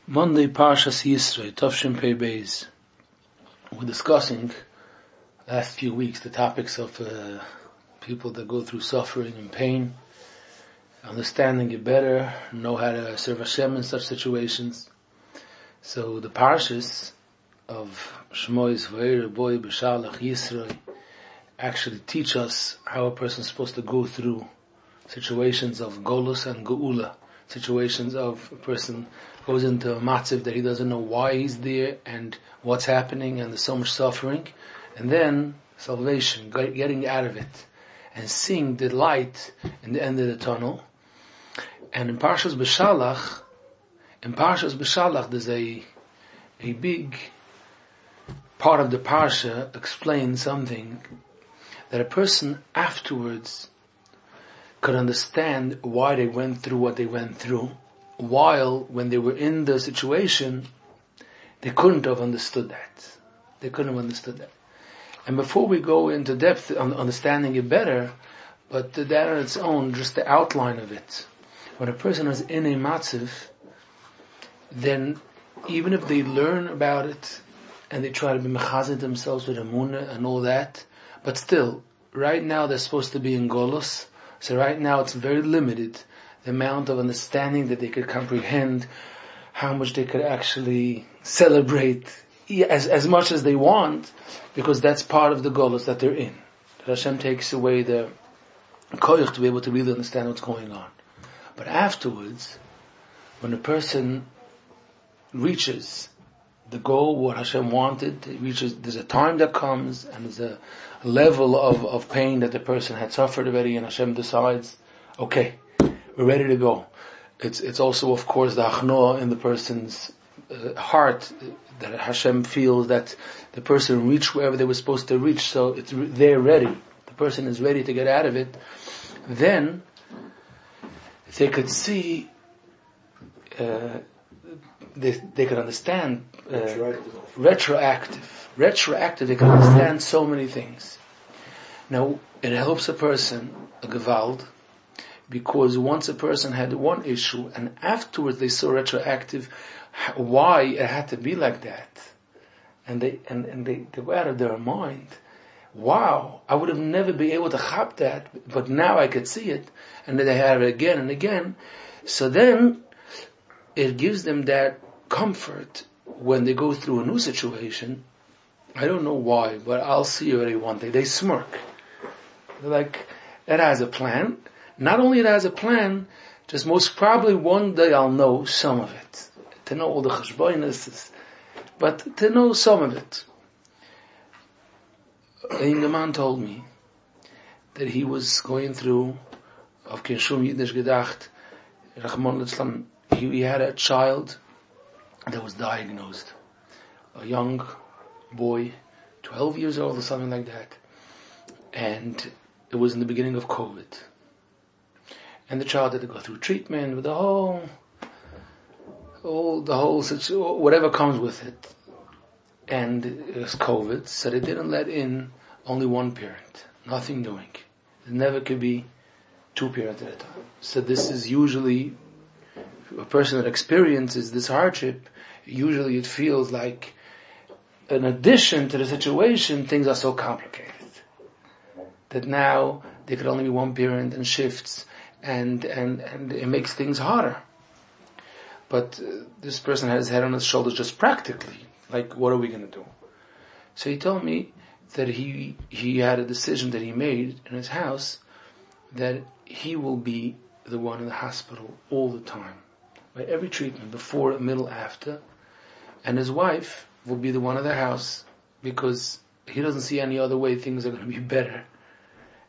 Monday, Parshas Yisro, Tavshin Pei Beis. We're discussing last few weeks the topics of people that go through suffering and pain, understanding it better, know how to serve Hashem in such situations. So the Parshas of Shmois V'Eir Boy B'Shalach Yisro actually teach us how a person is supposed to go through situations of Golus and Geula, situations of a person goes into a matziv that he doesn't know why he's there and what's happening, and there's so much suffering, and then salvation, getting out of it and seeing the light in the end of the tunnel. And in Parshas B'Shalach there's a big part of the Parsha explains something that a person afterwards could understand why they went through what they went through, while when they were in the situation, they couldn't have understood that. They couldn't have understood that. And before we go into depth on understanding it better, but that on its own, just the outline of it. When a person is in a matziv, then even if they learn about it, and they try to be mechazed themselves with emunah and all that, but still, right now they're supposed to be in Golus, so right now it's very limited, the amount of understanding that they could comprehend, how much they could actually celebrate as much as they want, because that's part of the Golus that they're in. That Hashem takes away the koyach to be able to really understand what's going on. But afterwards, when a person reaches the goal, what Hashem wanted, there's a time that comes, and there's a level of pain that the person had suffered already, and Hashem decides, okay, we're ready to go. It's also, of course, the achnoah in the person's heart, that Hashem feels that the person reached wherever they were supposed to reach, so they're ready. The person is ready to get out of it. Then, they could see, they could understand, retroactive, they can understand so many things. Now, it helps a person, a gewalt, because once a person had one issue, and afterwards they saw retroactive, why it had to be like that, and they go out of their mind. Wow, I would have never been able to chop that, but now I could see it, and then they have it again and again. So then, it gives them that comfort when they go through a new situation. I don't know why, but I'll see already one day. They smirk. They're like, it has a plan. Not only it has a plan, just most probably one day I'll know some of it. To know all the cheshbonos, but to know some of it. A young man told me that he was going through, of Kinshum Yiddish gedacht, Rachmon litzlan, he had a child that was diagnosed. A young boy, 12 years old or something like that. And it was in the beginning of COVID. And the child had to go through treatment with the whole situation, whatever comes with it. And it was COVID, so they didn't let in only one parent. Nothing doing. There never could be two parents at a time. So this is usually, a person that experiences this hardship, usually it feels like, in addition to the situation, things are so complicated. That now, there could only be one parent and shifts, and it makes things harder. But this person had his head on his shoulders just practically. Like, what are we going to do? So he told me that he had a decision that he made in his house, that he will be the one in the hospital all the time. By every treatment, before, middle, after. And his wife will be the one in the house, because he doesn't see any other way things are going to be better.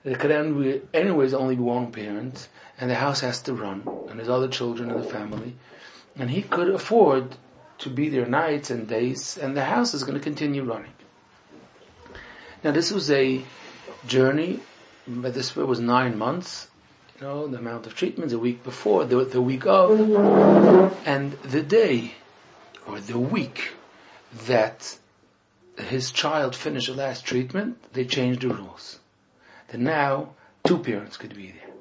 There could anyways only be one parent, and the house has to run, and there's other children in the family, and he could afford to be there nights and days, and the house is going to continue running. Now this was a journey, but this was 9 months, the amount of treatments, a week before, the week of, and the day, or the week, that his child finished the last treatment, they changed the rules. That now, two parents could be there.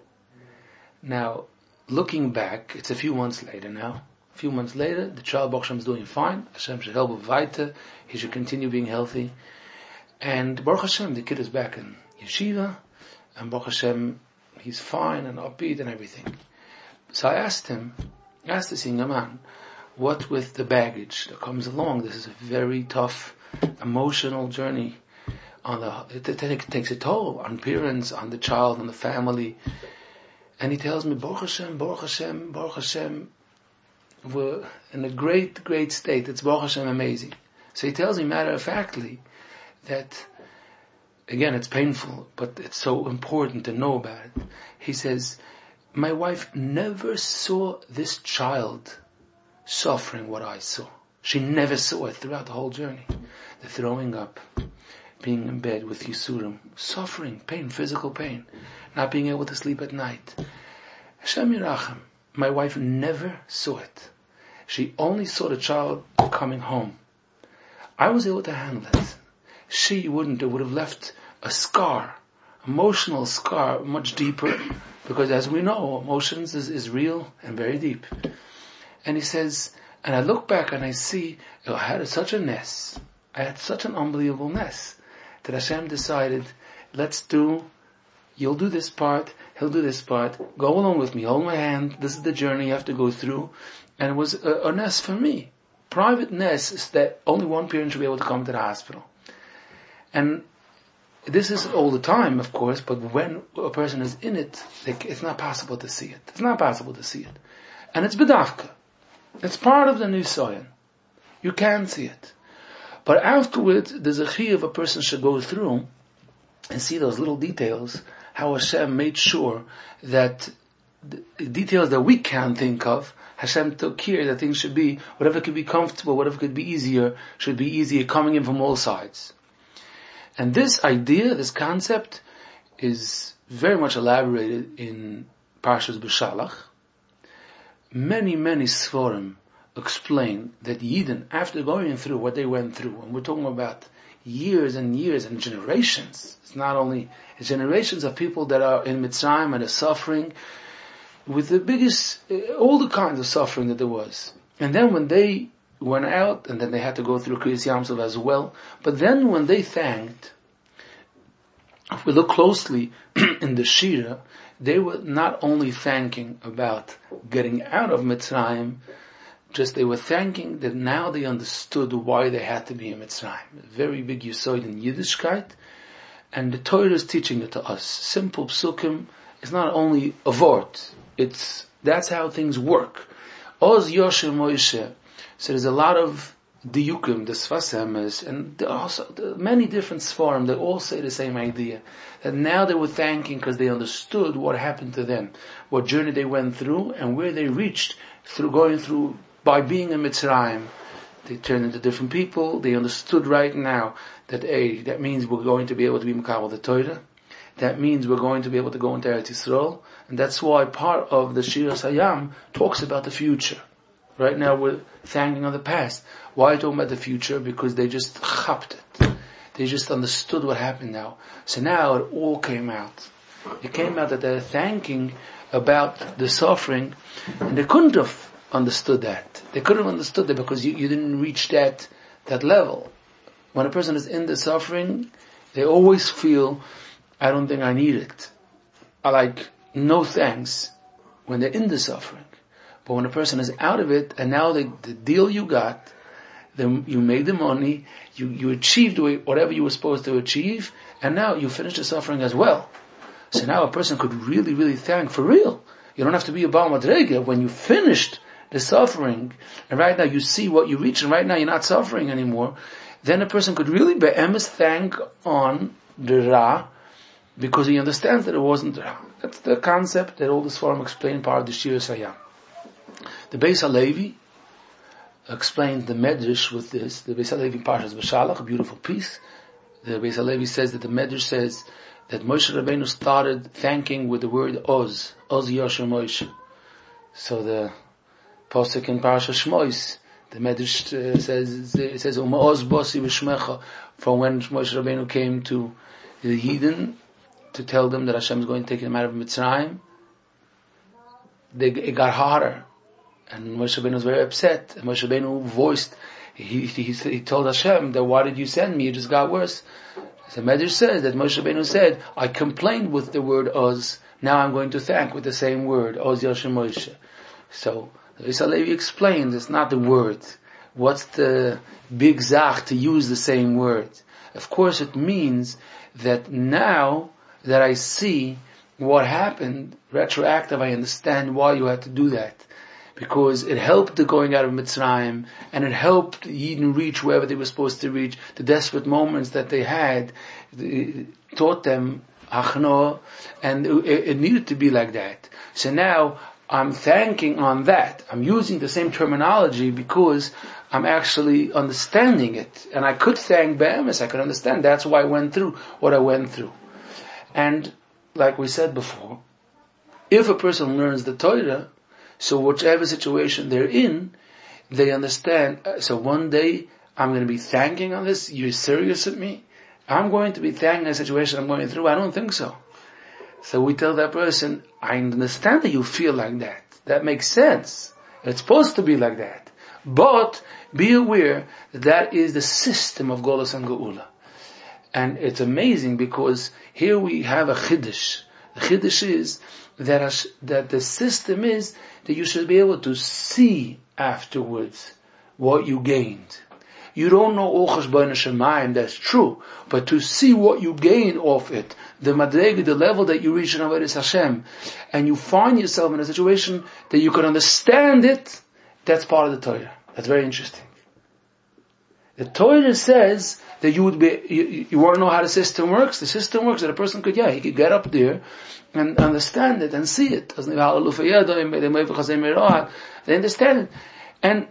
Now, looking back, it's a few months later now, A few months later, the child Baruch Hashem is doing fine. Hashem should help him weiter. He should continue being healthy. And Baruch Hashem, the kid is back in yeshiva, and Baruch Hashem, he's fine and upbeat and everything. So I asked this young man, what with the baggage that comes along? This is a very tough, emotional journey. It takes a toll on parents, on the child, on the family. And he tells me, Baruch Hashem, Baruch Hashem, Baruch Hashem, we're in a great, great state. It's Baruch Hashem amazing. So he tells me matter-of-factly that, again, it's painful, but it's so important to know about it. He says, my wife never saw this child suffering what I saw. She never saw it throughout the whole journey. The throwing up, being in bed with Yisurim, suffering, pain, physical pain, not being able to sleep at night. Hashem Yirachem, my wife never saw it. She only saw the child coming home. I was able to handle it. She wouldn't. It would have left a scar, emotional scar, much deeper, because as we know, emotions is real and very deep. And he says, and I look back and I see, I had such a ness. I had such an unbelievable ness that Hashem decided, you'll do this part, he'll do this part, go along with me, hold my hand, this is the journey you have to go through. And it was a ness for me. Private ness is that only one parent should be able to come to the hospital. And this is all the time, of course, but when a person is in it, it's not possible to see it. It's not possible to see it. And it's bedavka. It's part of the nisayon. You can see it. But afterwards, there's a chiyuv a person should go through and see those little details, how Hashem made sure that the details that we can't think of, Hashem took care that things should be, whatever could be comfortable, whatever could be easier, should be easier, coming in from all sides. And this idea, this concept, is very much elaborated in Parshas B'Shalach. Many, many Sforim explain that Yidden, after going through what they went through, and we're talking about years and years and generations, it's not only generations of people that are in Mitzrayim and are suffering, with the biggest, all the kinds of suffering that there was. And then when they went out, and then they had to go through Kriyas Yamsov as well, but then when they thanked, if we look closely in the Shira, they were not only thanking about getting out of Mitzrayim, just they were thanking that now they understood why they had to be in Mitzrayim. A very big yesod in Yiddishkeit, and the Torah is teaching it to us. Simple psukim is not only a vort, that's how things work. Oz Yosher Moshe. So there's a lot of diyukim, the Sfas Emes, and also many different svarim that all say the same idea. That now they were thanking because they understood what happened to them, what journey they went through, and where they reached through going through by being in Mitzrayim. They turned into different people. They understood right now that that means we're going to be able to be Mekabel the Torah. That means we're going to be able to go into Eretz Yisrael. And that's why part of the Shiras Hayam talks about the future. Right now we're thanking on the past. Why are you talking about the future? Because they just chapped it. They just understood what happened now. So now it all came out. It came out that they're thanking about the suffering, and they couldn't have understood that. They couldn't have understood that because you didn't reach that level. When a person is in the suffering, they always feel, I don't think I need it. I like, no thanks, when they're in the suffering. But when a person is out of it, and now the deal you got, then you made the money, you achieved whatever you were supposed to achieve, and now you finish the suffering as well. So now a person could really, really thank for real. You don't have to be a Baal Madrega. When you finished the suffering, and right now you see what you reached, and right now you're not suffering anymore, then a person could really be'emes thank on the Ra, because he understands that it wasn't Ra. That's the concept that all this forum explained part of the Shiras Hayam. The Beis HaLevi explains the Medrash with this. The Beis HaLevi Parshas B'Shalach, a beautiful piece. The Beis HaLevi says that the Medrash says that Moshe Rabbeinu started thanking with the word Oz Yosher Moshe. So the Pasuk in Parshas Shmois, the Medrash says Uma Oz Bosi V'Shmecha, from when Moshe Rabbeinu came to the Yidden to tell them that Hashem is going to take them out of Mitzrayim. It got harder. And Moshe Rabbeinu was very upset. And Moshe Rabbeinu voiced, he told Hashem that why did you send me? It just got worse. The Medrash says that Moshe Rabbeinu said, I complained with the word Oz, now I'm going to thank with the same word, Oz Yoshem Moshe. So, the Beis HaLevi explains, it's not the word. What's the big zach to use the same word? Of course it means that now that I see what happened, retroactive, I understand why you had to do that. Because it helped the going out of Mitzrayim, and it helped Yidden reach wherever they were supposed to reach. The desperate moments that they had taught them Achno, and it needed to be like that. So now I'm thanking on that. I'm using the same terminology because I'm actually understanding it. And I could thank Be'emes, I could understand. That's why I went through what I went through. And like we said before, if a person learns the Torah, so whichever situation they're in, they understand, so one day I'm going to be thanking on this, you're serious with me? I'm going to be thanking a situation I'm going through? I don't think so. So we tell that person, I understand that you feel like that. That makes sense. It's supposed to be like that. But be aware that is the system of Golus and Geula. And it's amazing because here we have a Chiddush. The Chiddush is that the system is that you should be able to see afterwards what you gained. You don't know all Cheshbon Shemayim, that's true, but to see what you gain off it, the madrega, the level that you reach in Avodas Hashem, and you find yourself in a situation that you can understand it, that's part of the Torah. That's very interesting. The Torah says that you would be, you want to know how the system works? The system works that a person could, he could get up there and understand it and see it. They understand it. And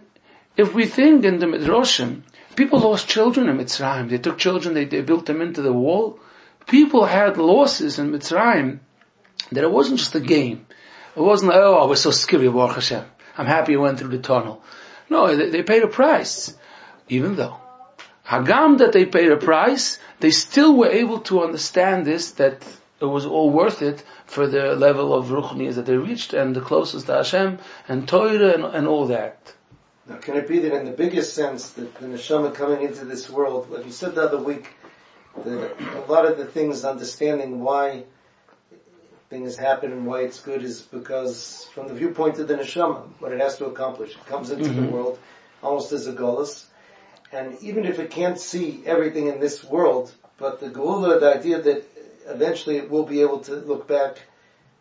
if we think in the Midrashim, people lost children in Mitzrayim. They took children, they built them into the wall. People had losses in Mitzrayim that it wasn't just a game. It wasn't like, I was so skivvy, Baruch Hashem. I'm happy I went through the tunnel. No, they paid a price. Even though Hagam that they paid a price, they still were able to understand this, that it was all worth it for the level of Ruchnias that they reached and the closest to Hashem and Torah and all that. Now, can it be that in the biggest sense that the neshama coming into this world, like you said the other week, that a lot of the things, understanding why things happen and why it's good is because from the viewpoint of the neshama, what it has to accomplish. It comes into the world almost as a golus. And even if it can't see everything in this world, but the geula, the idea that eventually it will be able to look back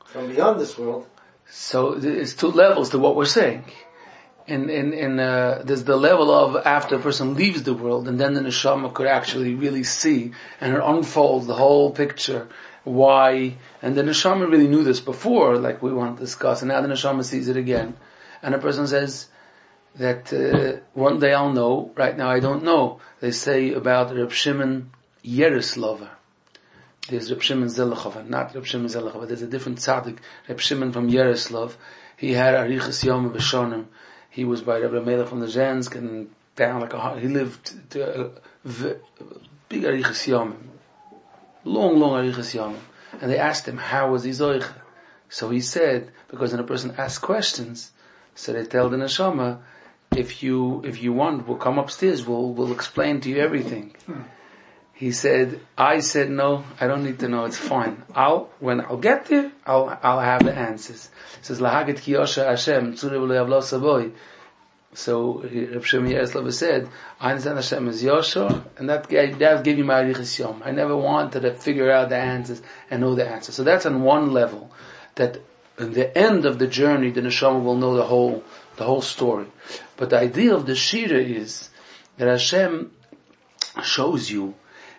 from beyond this world. So it's two levels to what we're saying. There's the level of after a person leaves the world, and then the neshama could actually really see, and it unfolds the whole picture. Why? And the neshama really knew this before, like we want to discuss, and now the neshama sees it again. And a person says that one day I'll know, right now I don't know. They say about Reb Shimon Yeruslava. There's Reb Shimon Zelachov, not Reb Shimon Zelachov. There's a different tzaddik, Reb Shimon from Yeruslav. He had Arichas Yom B'Shonim. He was by Rebbe Melech from the Zhensk, and down like he lived to a big Arichas Yom, long Arichas Yom. And they asked him, how was he Zoich? So he said, because when a person asks questions, so they tell the neshama, if you want, we'll come upstairs, we'll explain to you everything. He said, I said, no, I don't need to know, it's fine. When I'll get there, I'll have the answers. He says, Lahaget ki yosha Hashem, tzure v'lo yavlo saboy. So, Reb Shimon Yeruslava said, I understand Hashem is Yosha, and that gave me my Arichas Yom. I never wanted to figure out the answers and know the answers. So that's on one level, that in the end of the journey, the neshama will know the whole story. But the idea of the Shira is that Hashem shows you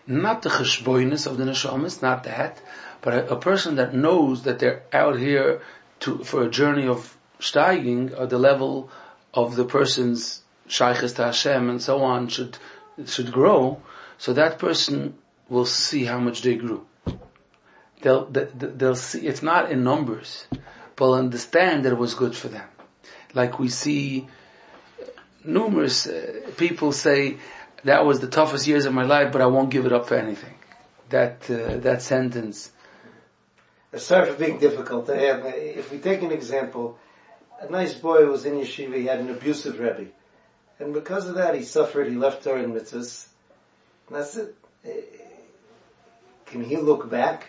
not the cheshboinus of the neshamas, not that, but a person that knows that they're out here for a journey of steiging, or the level of the person's shaykhis to Hashem and so on should grow. So that person will see how much they grew. They'll see, it's not in numbers, but understand that it was good for them. Like we see numerous people say, that was the toughest years of my life, but I won't give it up for anything. That sentence. Sorry for being difficult. If we take an example, a nice boy who was in yeshiva, he had an abusive Rebbe. And because of that, he suffered, he left Torah and mitzvahs. And that's it. Can he look back?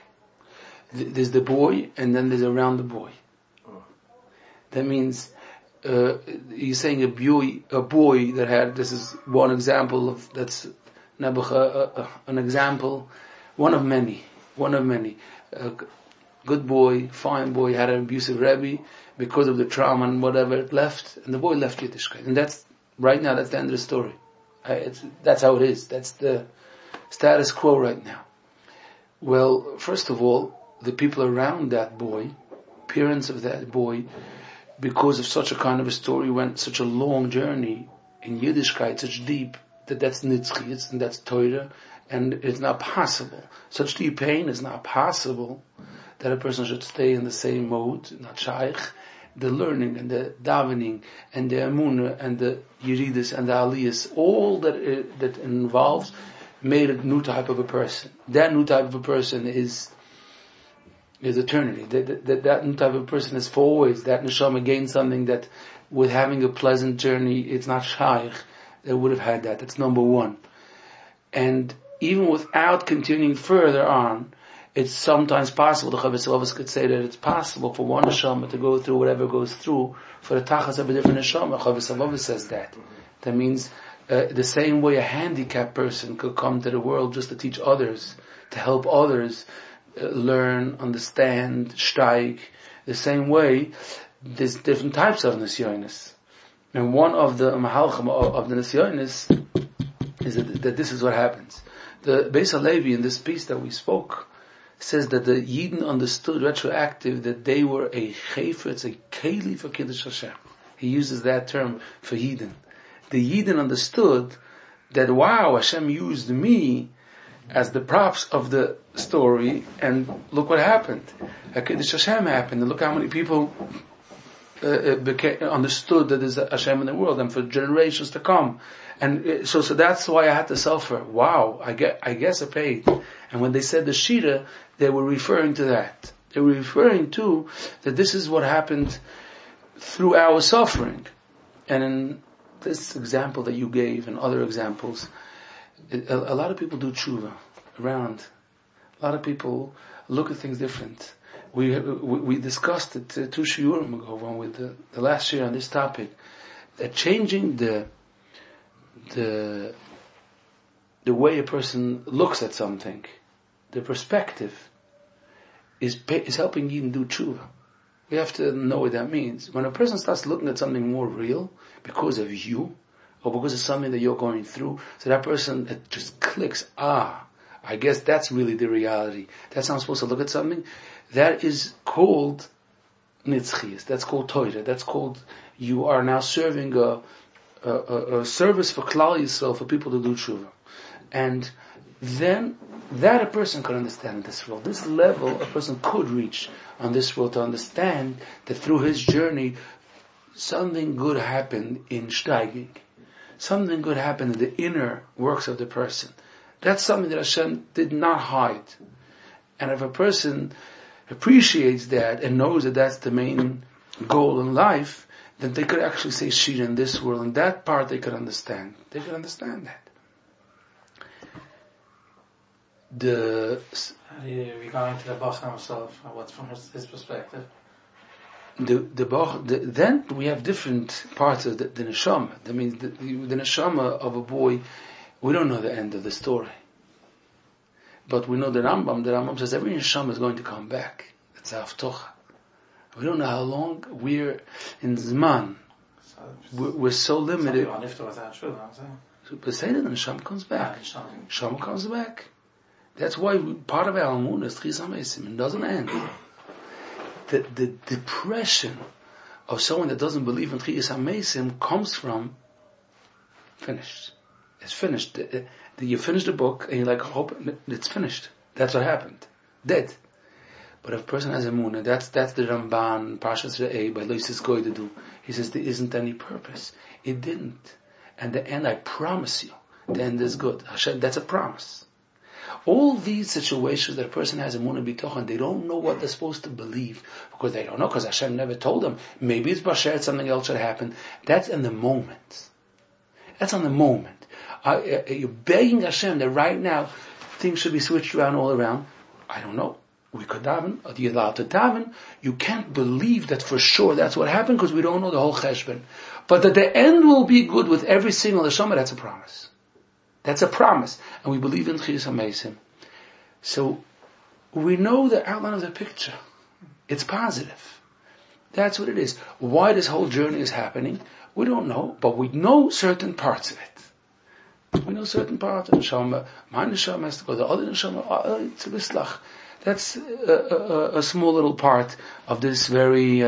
There's the boy, and then there's around the boy. Oh. That means, you're saying a boy that had, this is one example of, that's an example, one of many. A good boy, fine boy, had an abusive Rebbe, because of the trauma and whatever it left, and the boy left Yiddishkeit. And that's, right now, that's the end of the story. That's how it is. That's the status quo right now. Well, first of all, the people around that boy, parents of that boy, because of such a kind of a story, went such a long journey in Yiddishkeit, such deep, that's nitzchi, and that's Torah, and it's not possible. Such deep pain is not possible that a person should stay in the same mode, not shaykh. The learning and the davening and the emunah and the yiridis and the aliyas, all that involves, made a new type of a person. That new type of a person is eternity. That new type of a person is for always. That neshama gained something that, with having a pleasant journey, it's not shaykh that would have had that. That's number one. And even without continuing further on, it's sometimes possible, the Chavis Avos could say that it's possible for one neshama to go through whatever goes through for the tachas of a different neshama. Chavis Avos says that. That means, the same way a handicapped person could come to the world just to teach others, to help others learn, understand, steig. The same way, there's different types of nisyonis. And one of the mahalchim of the nisyonis is that this is what happens. The Beis HaLevi, in this piece that we spoke, says that the Yidden understood retroactive that they were a chayfer, it's a keli for Kiddush Hashem. He uses that term for Yidden. The Yidden understood that, wow, Hashem used me as the props of the story, and look what happened. A Kiddush Hashem happened, and look how many people understood that there's a Hashem in the world, and for generations to come. And so that's why I had to suffer. Wow, I guess I paid. And when they said the Shira, they were referring to that. They were referring to that this is what happened through our suffering. And in this example that you gave and other examples, a lot of people do tshuva around. A lot of people look at things different. We discussed it 2 shiurim ago when with the last year on this topic, that changing the way a person looks at something, the perspective, is helping you do tshuva. We have to know what that means. When a person starts looking at something more real because of you, or because of something that you're going through, so that person, it just clicks, I guess that's really the reality. That's how I'm supposed to look at something. That is called nitzchias. That's called Torah. That's called, you are now serving a service for Klal Yisrael, for people to do tshuva. And then, that a person could understand in this world. This level a person could reach on this world to understand that through his journey, something good happened in steiging. Something good happened in the inner works of the person. That's something that Hashem did not hide. And if a person appreciates that and knows that that's the main goal in life, then they could actually say Shira in this world, and that part they could understand. They could understand that. Regarding to the Bach himself, what's from his perspective? Then we have different parts of the neshama. That means the neshama of a boy, we don't know the end of the story. But we know the Rambam says every neshama is going to come back. It's haftocha. We don't know how long. We're in Zman. We're so limited. But say that the neshama comes back. Neshama comes back. That's why part of our Amun is Chis HaMeisim. It doesn't end. The depression of someone that doesn't believe in Chis HaMeisim comes from finished. It's finished. You finish the book and you're like, hope it's finished. That's what happened. Dead. But if a person has Amunah, that's the Ramban, Parshas Re'eh, by Loisis Goy to do. He says there isn't any purpose. It didn't. And the end, I promise you, the end is good. Hashem, that's a promise. All these situations that a person has emunah bitochen, they don't know what they're supposed to believe because they don't know, because Hashem never told them. Maybe it's basher, something else should happen. That's in the moment. That's on the moment. You're begging Hashem that right now things should be switched around all around. I don't know. We could daven, or you're allowed to daven. You can't believe that for sure that's what happened because we don't know the whole cheshbon. But that the end will be good with every single neshama, that's a promise. That's a promise. And we believe in Chiras HaMeisim. So, we know the outline of the picture. It's positive. That's what it is. Why this whole journey is happening, we don't know, but we know certain parts of it. We know certain parts of the neshama. My neshama has to go, the other neshama, it's a bislach. That's a small little part of this very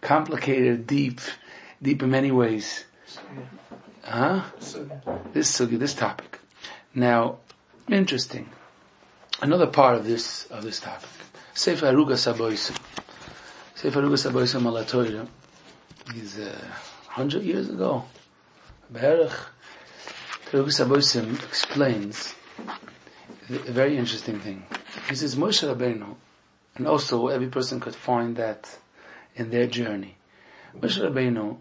complicated, deep in many ways. This topic. Now, interesting. Another part of this topic. Sefer Arugas Habosim. Sefer Arugas Habosim al HaTorah is 100 years ago. Be'erech. Arugas Habosim explains a very interesting thing. He says Moshe Rabbeinu, and also every person could find that in their journey. Moshe Rabbeinu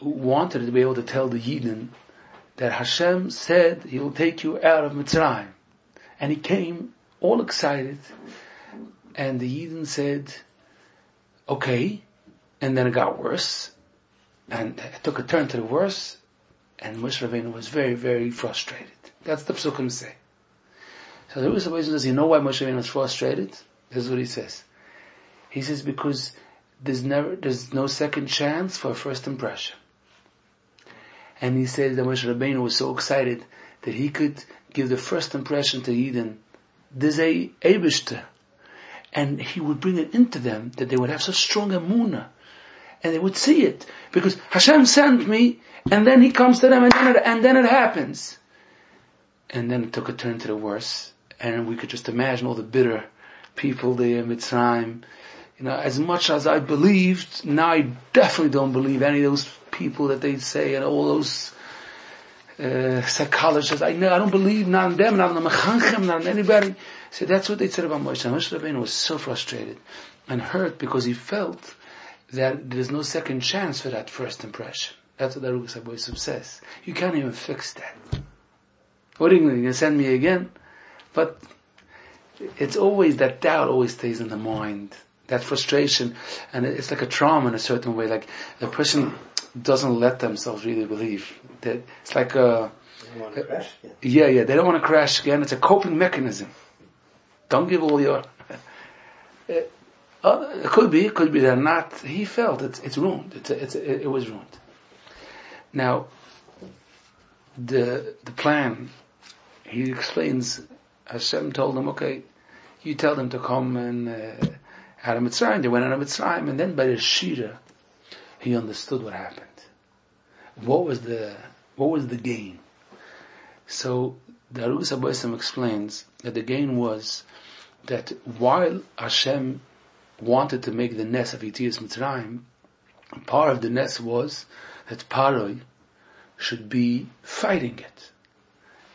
wanted to be able to tell the Yidden that Hashem said He will take you out of Mitzrayim. And He came all excited, and the Yidden said, okay, and then it got worse, and it took a turn to the worse, and Moshe Rabbeinu was very, very frustrated. That's the Psukim say. So the Rebbe says, you know why Moshe Rabbeinu was frustrated? This is what he says. He says because there's no second chance for a first impression. And he says that Moshe Rabbeinu was so excited that he could give the first impression to Eden. There's a Eibishter. And he would bring it into them that they would have such strong emunah. And they would see it. Because Hashem sent me, and then He comes to them, and then it happens. And then it took a turn to the worse. And we could just imagine all the bitter people there in Mitzrayim. You know, as much as I believed, now I definitely don't believe any of those people that they say, and all those psychologists. I don't believe not in them, not in the Mechanchem, not in anybody. So that's what they said about Moshe. Moshe Rabbeinu was so frustrated and hurt because he felt that there's no second chance for that first impression. That's what the Arugas Habosim says. You can't even fix that. What are you going to send me again? But it's always, that doubt always stays in the mind. That frustration. And it's like a trauma in a certain way. Like the person doesn't let themselves really believe. That it's like a... They don't want to crash again. Yeah, they don't want to crash again. It's a coping mechanism. Don't give all your... It could be they're not... He felt it's ruined. It was ruined. Now, the plan, he explains, Hashem told him, okay, you tell them to come and out of Mitzrayim. They went out of Mitzrayim, and then by the Shira, he understood what happened. What was the gain? So the Arugas Habosim explains that the gain was that while Hashem wanted to make the nest of Yetzias Mitzrayim, part of the nest was that Paroi should be fighting it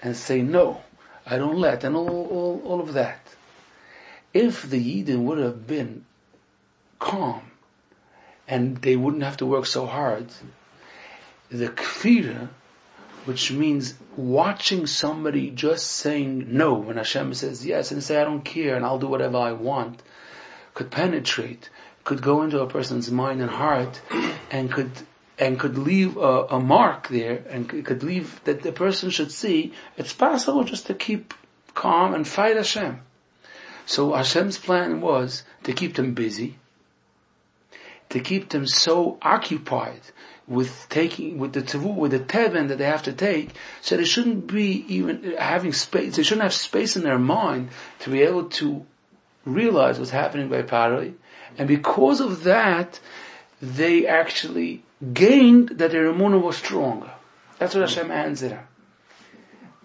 and say no, I don't let, and all of that. If the Yidden would have been calm and they wouldn't have to work so hard, the kfira, which means watching somebody just saying no when Hashem says yes, and say I don't care and I'll do whatever I want, could penetrate, could go into a person's mind and heart, and could leave a mark there, and could leave that the person should see it's possible just to keep calm and fight Hashem. So Hashem's plan was to keep them busy, to keep them so occupied with the teven that they have to take, so they shouldn't be even having space. They shouldn't have space in their mind to be able to realize what's happening by Paroi, and because of that, they actually gained that their emunah was stronger. That's what Hashem answered.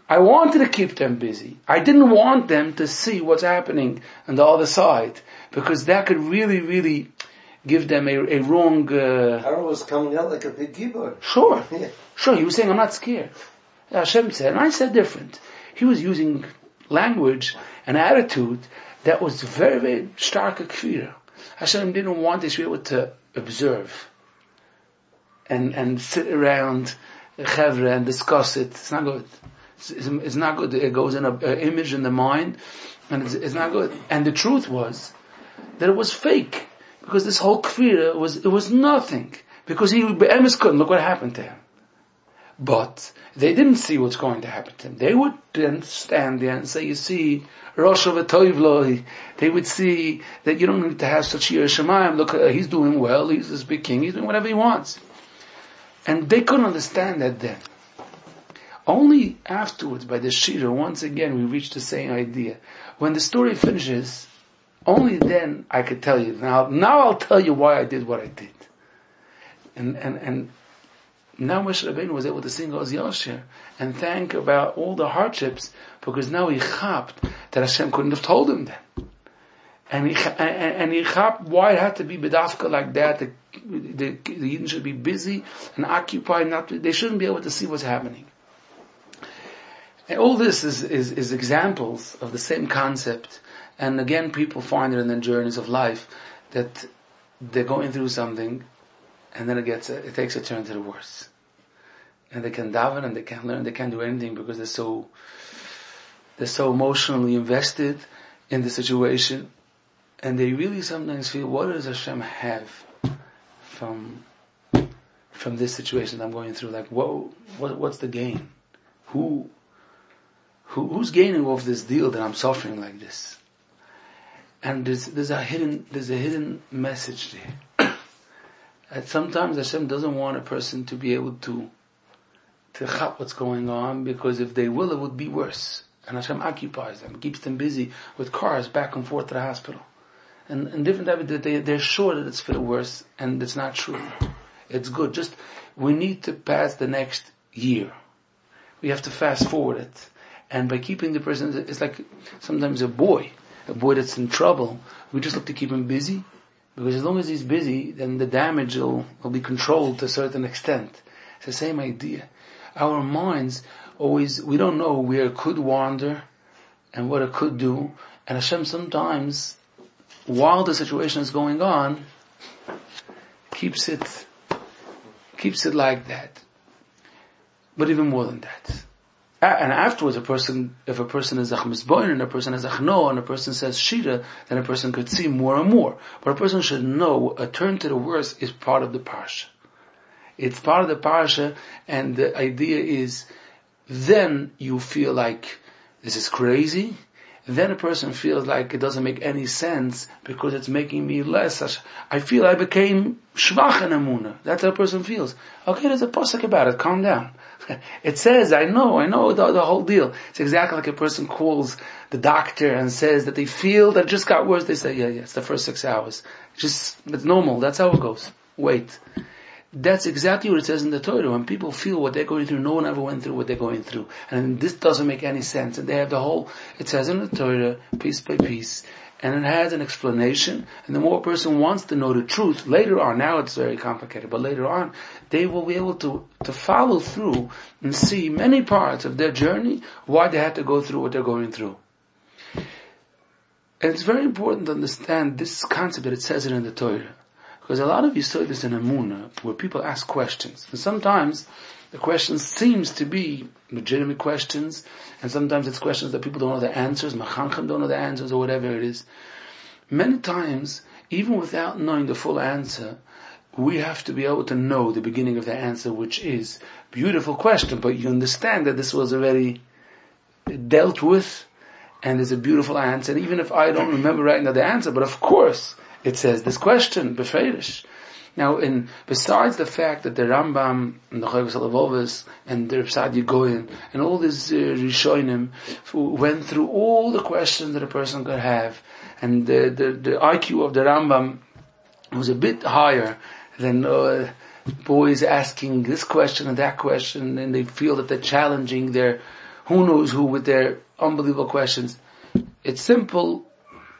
I wanted to keep them busy. I didn't want them to see what's happening on the other side, because that could really, really give them a wrong... Paro was coming out like a big keyboard. Sure. He was saying, I'm not scared. Hashem said, and I said different. he was using language and attitude that was very, very stark kfira. Hashem didn't want us to be able to observe and sit around chevra and discuss it. It's not good. It's not good. It goes in an image in the mind, and it's not good. And the truth was that it was fake, because this whole kfira was nothing, because he be'emes couldn't. Look what happened to him. But they didn't see what's going to happen to him. They would then stand there and say, you see, Rosh Hashanah, they would see that you don't need to have such Yiras Shamayim. Look, he's doing well, he's this big king, he's doing whatever he wants. And they couldn't understand that then. Only afterwards, by the Shira, once again, we reach the same idea. When the story finishes, only then I could tell you. Now I'll tell you why I did what I did. And now Moshe Rabbeinu was able to sing Oz Yashir and thank about all the hardships, because now he chapped that Hashem couldn't have told him then. And he chapped why it had to be bedafka like that. The Yidden should be busy and occupied, they shouldn't be able to see what's happening. And all this is examples of the same concept. And again, people find it in their journeys of life that they're going through something, and then it takes a turn to the worse. And they can daven and they can't learn, they can't do anything because they're so emotionally invested in the situation. And they really sometimes feel, what does Hashem have from this situation that I'm going through? Like, what's the gain? Who's gaining off this deal that I'm suffering like this? And there's a hidden message there. And sometimes Hashem doesn't want a person to be able to chap what's going on, because if they will, it would be worse. And Hashem occupies them, keeps them busy with cars back and forth to the hospital. And different types of, they're sure that it's for the worse, and it's not true. It's good. Just, we need to pass the next year. We have to fast forward it. And by keeping the person, it's like sometimes a boy that's in trouble, we just look to keep him busy, because as long as he's busy, then the damage will be controlled to a certain extent. It's the same idea. Our minds always, we don't know where it could wander and what it could do, and Hashem sometimes, while the situation is going on, keeps it like that. But even more than that. And afterwards, if a person is achmisboin, and a person is achno, and a person says shira, then a person could see more and more. But a person should know a turn to the worse is part of the parsha. It's part of the parsha, and the idea is, then you feel like this is crazy. Then a person feels like it doesn't make any sense because it's making me less. I feel I became shvach in emunah. That's how a person feels. Okay, there's a pasuk about it. Calm down. It says, I know the whole deal. It's exactly like a person calls the doctor and says that they feel that it just got worse. They say, yeah, it's the first 6 hours. It's normal. That's how it goes. Wait. That's exactly what it says in the Torah. When people feel what they're going through, no one ever went through what they're going through. And this doesn't make any sense. And they have it says in the Torah, piece by piece. And it has an explanation. And the more a person wants to know the truth, later on, now it's very complicated, but later on, they will be able to follow through and see many parts of their journey, why they had to go through what they're going through. And it's very important to understand this concept that it says it in the Torah. Because a lot of you saw this in Amunah, where people ask questions. And sometimes the questions seems to be legitimate questions, and sometimes it's questions that people don't know the answers, Machanchim don't know the answers, or whatever it is. Many times, even without knowing the full answer, we have to be able to know the beginning of the answer, which is beautiful question, but you understand that this was already dealt with, and there's a beautiful answer. And even if I don't remember right now the answer, but of course, it says this question, beferish. Now, besides the fact that the Rambam and the Chovos HaLevavos and the Reb Saadia Gaon and all these Rishonim went through all the questions that a person could have, and the IQ of the Rambam was a bit higher than boys asking this question and that question, and they feel that they're challenging their who knows who with their unbelievable questions. It's simple.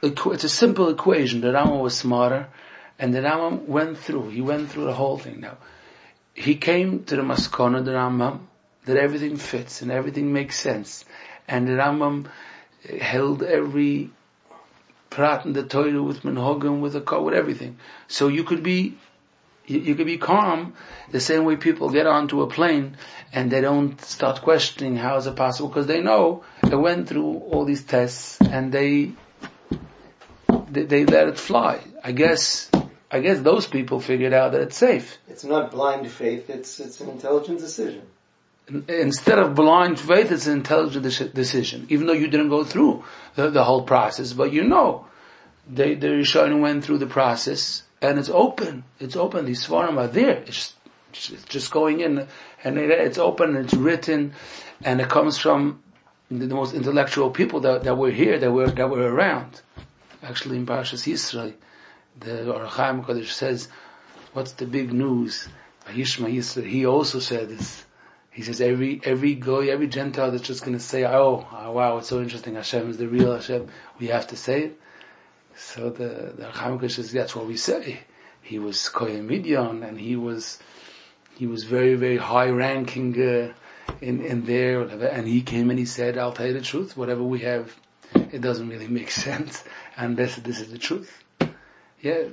It's a simple equation. The Rambam was smarter, and the Rambam went through the whole thing. Now, he came to the maskana, the Rambam, that everything fits and everything makes sense. and the Rambam held every prat in the Torah with minhagim, with a code, with everything. So you could be calm the same way people get onto a plane and they don't start questioning how is it possible, because they know they went through all these tests and they let it fly. I guess those people figured out that it's safe. It's not blind faith, it's an intelligent decision. Instead of blind faith, it's an intelligent decision. Even though you didn't go through the whole process, but the Rishonim went through the process, and it's open. It's open. These Svarim are there. It's just going in, and it's open, and it's written, and it comes from the most intellectual people that were here, that were around. Actually, in Parashas Yisrael, the Hayam Kodesh says, "What's the big news?" Yishma Yisrael. He also said this. He says every goy, every Gentile that's just going to say, oh wow, it's so interesting, Hashem is the real Hashem, we have to say it. So the Hayam Kodesh says, that's what we say. He was Kohen Midian, and he was very, very high ranking in there, whatever. And he came and he said, I'll tell you the truth, whatever we have, it doesn't really make sense unless this is the truth. Yeah.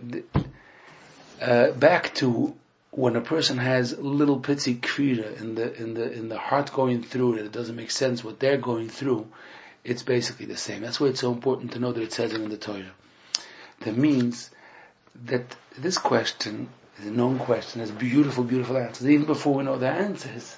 Back to when a person has little pitsy kvira in the heart going through it doesn't make sense what they're going through, it's basically the same. That's why it's so important to know that it says it in the Torah. That means that this question is a known question, has beautiful, beautiful answers, even before we know the answers.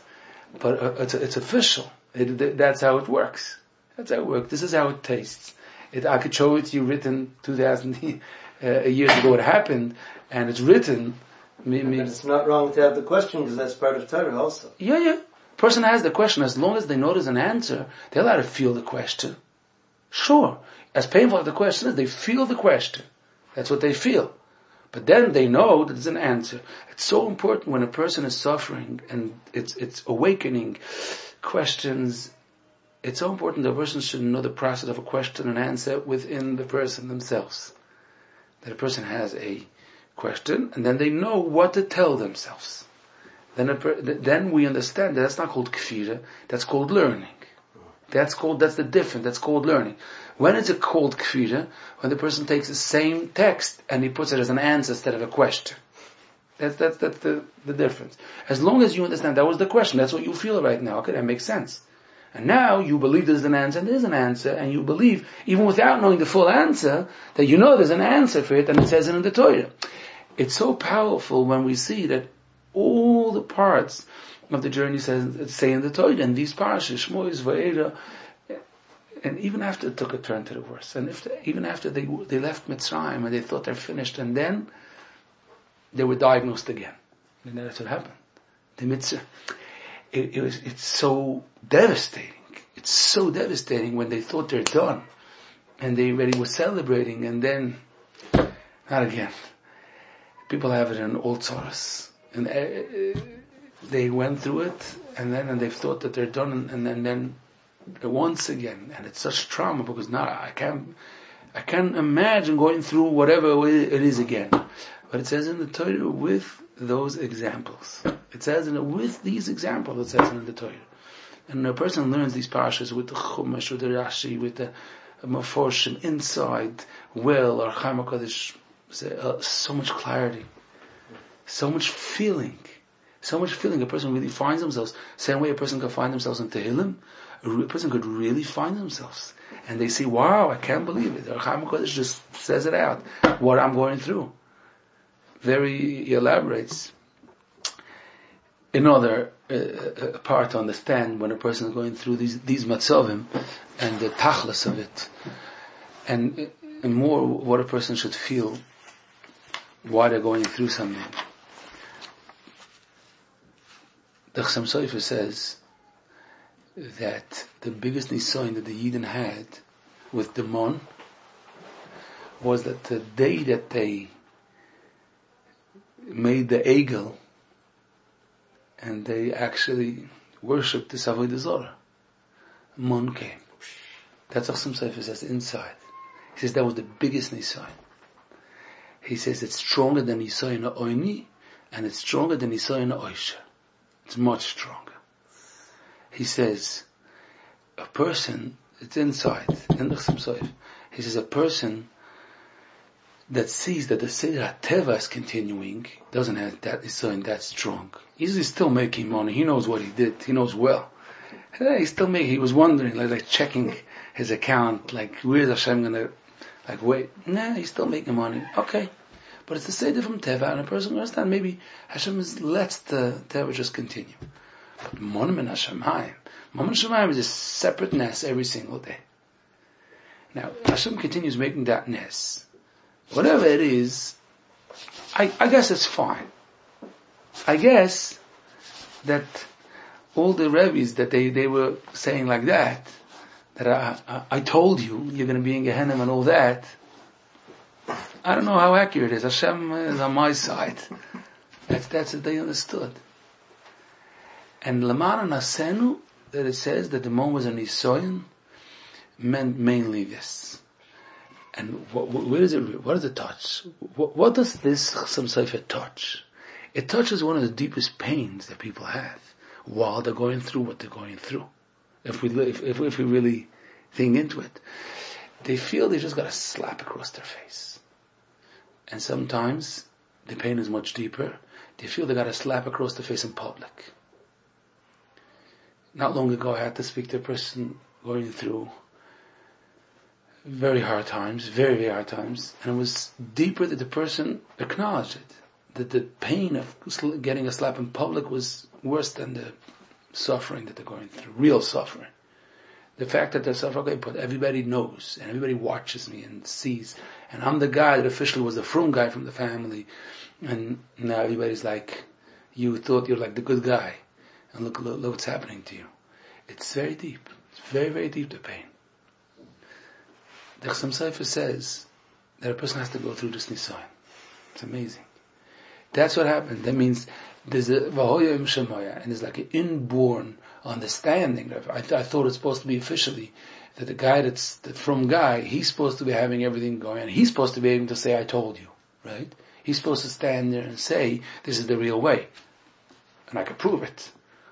But it's official. That's how it works. That's how it works. This is how it tastes. I could show it to you written 2,000 years ago. It happened, and it's written. But it's not wrong to have the question, because that's part of Torah also. Yeah. Person has the question, as long as they know there's an answer, they're allowed to feel the question. Sure. As painful as the question is, they feel the question. That's what they feel. But then they know that there's an answer. It's so important when a person is suffering and it's awakening questions. It's so important that a person should know the process of a question and answer within the person themselves. That a person has a question, and then they know what to tell themselves. Then we understand that that's not called kfira, that's called learning. That's the difference, that's called learning. When is it called kfira? When the person takes the same text and he puts it as an answer instead of a question. That's the difference. As long as you understand that was the question, that's what you feel right now. Okay, that makes sense. And now you believe there's an answer, and there's an answer, and you believe, even without knowing the full answer, that you know there's an answer for it, and it says it in the Torah. It's so powerful when we see that all the parts of the journey say in the Torah, and these parashas, Shmois, Va'era, and even after it took a turn to the worse, and even after they left Mitzrayim and they thought they're finished, and then they were diagnosed again. And that's what happened. The Mitzrayim. It's so devastating. It's so devastating when they thought they're done, and they already were celebrating, and then, not again. People have it in all tzores. And they went through it, and they thought that they're done, and then once again, and it's such trauma, because now I can't imagine going through whatever it is again. But it says in the Torah with those examples. It says with these examples, it says in the Torah. And a person learns these parashas with the Chumash, with the Rashi, with the Meforshim inside, or Hayam Kodesh, so much clarity, so much feeling. A person really finds themselves. Same way a person could find themselves in Tehillim, a person could really find themselves. And they say, wow, I can't believe it. Hayam Kodesh just says it out, what I'm going through. He elaborates. Another part to understand when a person is going through these matzavim and the tachlis of it, and more what a person should feel why they're going through something. The Chassam Sofer says that the biggest nisayon that the Yidden had with the Mon was that the day that they made the Egel and they actually worshipped the Avodah Zarah, Mon came. That's what Chassam Sofer says inside. He says that was the biggest nisayon. He says it's stronger than nisayon Oini, and it's stronger than nisayon Oisha. It's much stronger. He says, a person, it's inside, in the Chassam Soif. He says a person that sees that the Seder HaTeva is continuing, doesn't have that Nisayon that strong. He's still making money. He knows what he did. He knows well. He was wondering, like checking his account, like, where's Hashem gonna, like, wait. Nah, he's still making money. Okay. But it's the Seder from Teva, and a person understands maybe Hashem lets the Teva just continue. But Monim and Hashemayim. Monim and Hashemayim is a separate Nes every single day. Now, Hashem continues making that Nes. Whatever it is, I guess it's fine. I guess that all the Rebbe's that they were saying like that I told you, you're going to be in Gehenna and all that, I don't know how accurate it is. Hashem is on my side. That's what they understood. And Lamana Nasenu, that it says that the moment was an Nisoyan, meant mainly this. And what does it touch? What does this Chassam Sofer touch? It touches one of the deepest pains that people have while they're going through what they're going through. If we really think into it, they feel they just got a slap across their face. And sometimes the pain is much deeper. They feel they got a slap across the face in public. Not long ago, I had to speak to a person going through very hard times, very, very hard times, and it was deeper that the person acknowledged it, that the pain of getting a slap in public was worse than the suffering that they're going through, real suffering. The fact that they're suffering, okay, but everybody knows, and everybody watches me and sees, and I'm the guy that officially was the frum guy from the family, and now everybody's like, you thought you're like the good guy, and look what's happening to you. It's very deep. It's very, very deep, the pain. The Chassam Sofer says that a person has to go through this Nisayon. It's amazing. That's what happened. That means there's a Vahoya Im Shemoya, and there's like an inborn understanding. I thought it's supposed to be officially that the guy that's the from guy, he's supposed to be having everything going, and he's supposed to be able to say, I told you, right? He's supposed to stand there and say, this is the real way. And I can prove it.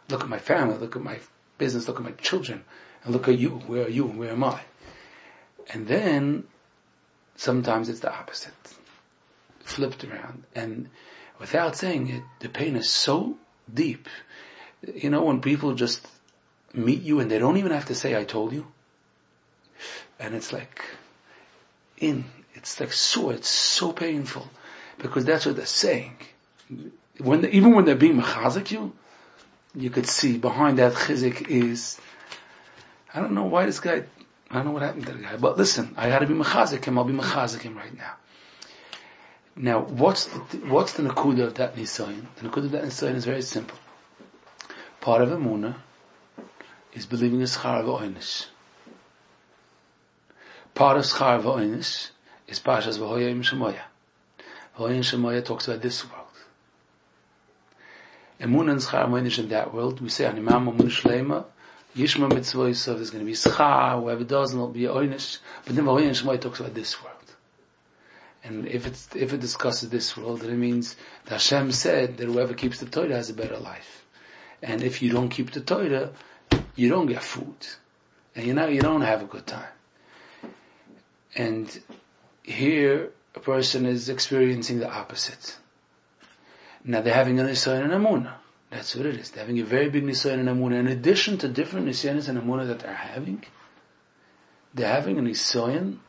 Look at my family, look at my business, look at my children, and look at you. Where are you and where am I? And then, sometimes it's the opposite. Flipped around. And without saying it, the pain is so deep. You know, when people just meet you and they don't even have to say, I told you. And it's like, it's like it's so painful. Because that's what they're saying. Even when they're being mechazik you could see behind that chizik is, I don't know why this guy, I don't know what happened to the guy, but listen, I gotta be mechazik him, I'll be mechazik him right now. Now, what's the nakuda of that nisayon? The nakuda of that nisayon is very simple. Part of Emunah is believing in schar v'oinish. Part of schar v'oinish is Pashas V'hoya Im Shemoya. V'hoya Im Shemoya talks about this world. Emunah and schar v'oinish in that world, we say, Animam Emunah Shleima, Yishma Mitzvah, so there's going to be schar, whoever doesn't, there'll be oinish. But then V'hoya Im Shemoya talks about this world. And if it discusses this world, then it means that Hashem said that whoever keeps the Torah has a better life. And if you don't keep the Torah, you don't get food. And you don't have a good time. And here, a person is experiencing the opposite. Now they're having a Nisayon and Emunah. That's what it is. They're having a very big Nisayon and Emunah. In addition to different Nisayonis and Emunah that they're having a Nisayon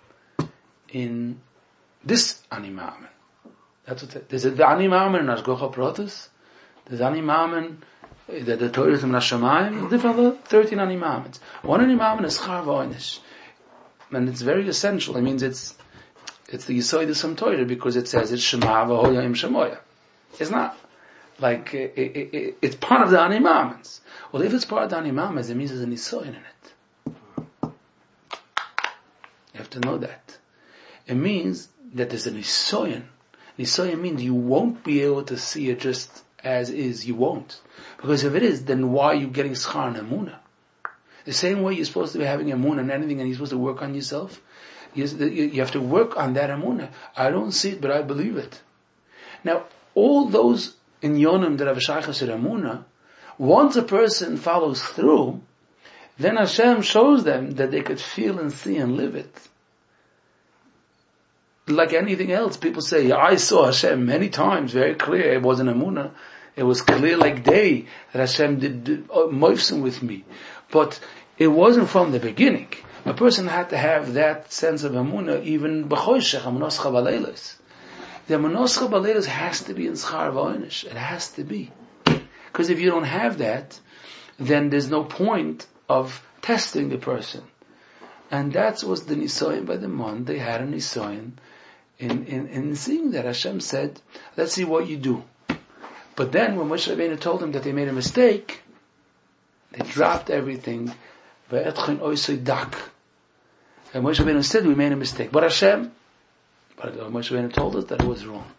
in this Animamen. That's what there's the Animamen in Ashgocha Protus. There's Animamen that the Torah is in Hashemayim. Different 13 Animamens. One Animamen is Char V'oinish. And it's very essential. It means it's the Yisoid of some Torah because it says it's Shema V'hoya Im Shemoya. It's not like it's part of the Animamens. Well, if it's part of the Animamens, it means there's a Nisoid in it. You have to know that. It means that there's a Nisoyan. Nisoyan means you won't be able to see it just as is. You won't. Because if it is, then why are you getting schar and emunah? The same way you're supposed to be having emunah and anything and you're supposed to work on yourself. You have to work on that emunah. I don't see it, but I believe it. Now, all those in yonim that have a shaychus emunah, once a person follows through, then Hashem shows them that they could feel and see and live it. Like anything else, people say, yeah, I saw Hashem many times, very clear. It wasn't Amunah. It was clear like day that Hashem did moifsim with me. But it wasn't from the beginning. A person had to have that sense of Amunah even b'choshech, Amunoscha Baleilos. The Amunoscha Baleilos has to be in Schar V'Oinish. It has to be. Because if you don't have that, then there's no point of testing the person. And that was the Nisoyin by the Mon. They had a Nisoyin in seeing that. Hashem said, let's see what you do. But then when Moshe Rabbeinu told them that they made a mistake, they dropped everything. And Moshe Rabbeinu said, we made a mistake. But Moshe Rabbeinu told us that it was wrong.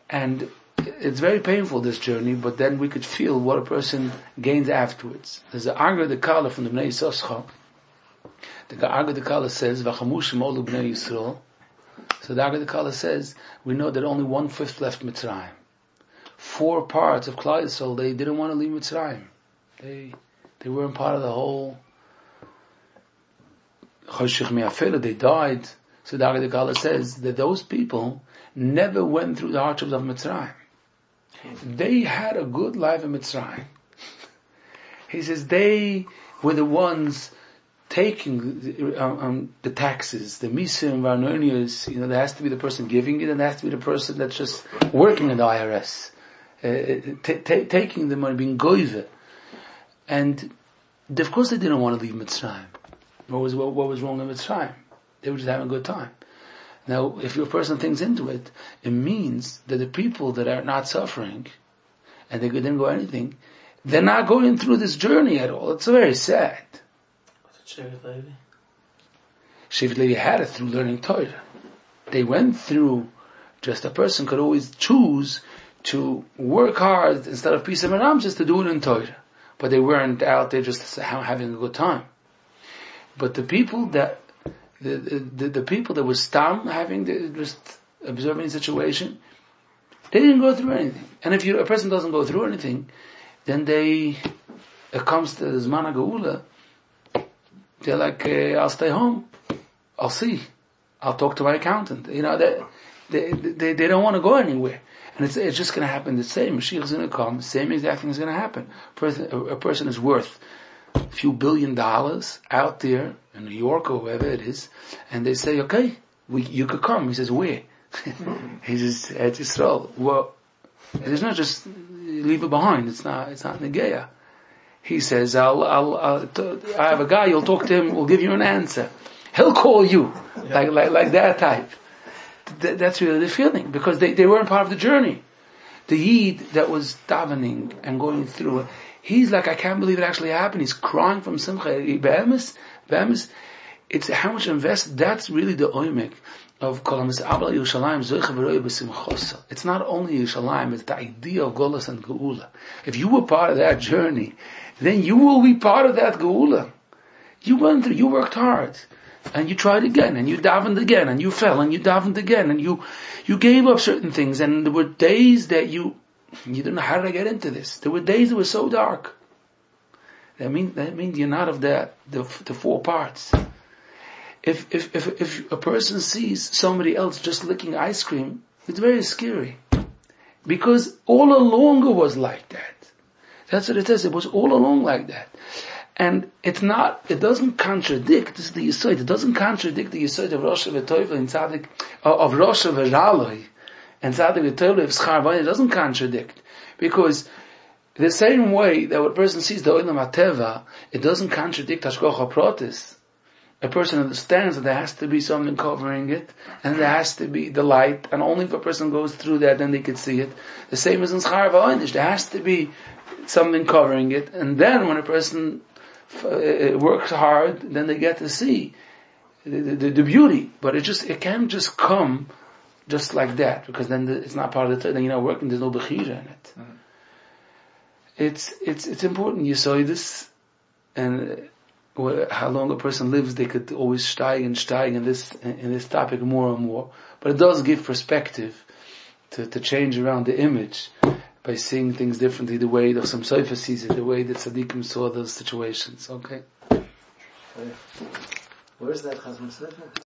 And it's very painful, this journey, but then we could feel what a person gains afterwards. There's an Agra de Kala from the Bnei Yisoscha. The Agra de Kala says, V'chamushim olu Bnei Yisrael. So the Agra de Kala says, we know that only 1/5 left Mitzrayim. 4 parts of Klal Yisrael, they didn't want to leave Mitzrayim. They weren't part of the whole Choshech Me'afela, they died. So the Agra de Kala says that those people never went through the hardships of Mitzrayim. They had a good life in Mitzrayim. He says they were the ones taking the taxes, the misim, varnonius. There has to be the person giving it, and there has to be the person that's just working in the IRS, taking the money, being goive. And of course they didn't want to leave Mitzrayim. What was wrong in Mitzrayim? They were just having a good time. Now, if your person thinks into it, it means that the people that are not suffering, and they didn't go anything, they're not going through this journey at all. It's very sad. Shevet Levi? Shevet Levi had it through learning Torah. They went through, just a person could always choose to work hard instead of Pisam and Ram, just to do it in Torah. But they weren't out there just having a good time. But the people that the people that were stam just observing the situation, they didn't go through anything. And if a person doesn't go through anything, then it comes to the Zman HaGeula, they're like, I'll stay home, I'll see, I'll talk to my accountant. They don't want to go anywhere. And it's just going to happen the same. Mashiach is going to come, the same exact thing is going to happen. A person is worth a few $1 billion out there in New York or wherever it is, and they say, okay, you could come. He says, where? He says, at Yisrael. Well, it's not just leave it behind. It's not Negeya. He says, I have a guy, you'll talk to him, we'll give you an answer. He'll call you. Like that type. That's really the feeling, because they weren't part of the journey. The Yid that was davening and going through it, he's like, I can't believe it actually happened. He's crying from Simcha. Be'emes, it's how much invest. That's really the oimek of Kolamis Abla Yerushalayim Zoicha V'Roya B'Simchosa. It's not only Yerushalayim, it's the idea of Golas and Geula. If you were part of that journey, then you will be part of that Geula. You went through, you worked hard, and you tried again, and you davened again, and you fell, and you davened again, and you gave up certain things, and there were days that you didn't know how to get into this. There were days that were so dark. That means you're not of the 4 parts. If a person sees somebody else just licking ice cream, it's very scary. Because all along it was like that. That's what it says. It was all along like that. And it doesn't contradict, this is the Yesod, it doesn't contradict the Yesod of Rosh V'Toiv and Tzadik, of Rosh V'Raloi, and Tzadik V'Toiv of Schar V'Oinish, it doesn't contradict. Because the same way that when a person sees the Olam HaTeva, it doesn't contradict Hashgacha Pratis. A person understands that there has to be something covering it, and there has to be the light, and only if a person goes through that, then they can see it. The same as in Schar V'Oinish, there has to be something covering it, and then when a person works hard, then they get to see the beauty. But it can't just come just like that, because then it's not part of the, then you're not working, there's no bechira in it. It's important you saw this, and how long a person lives, they could always steig in this topic more and more. But it does give perspective to change around the image by seeing things differently, the way that some Seifa sees it, the way that Tzaddikim saw those situations. Okay. Where's that Chazon Sofer?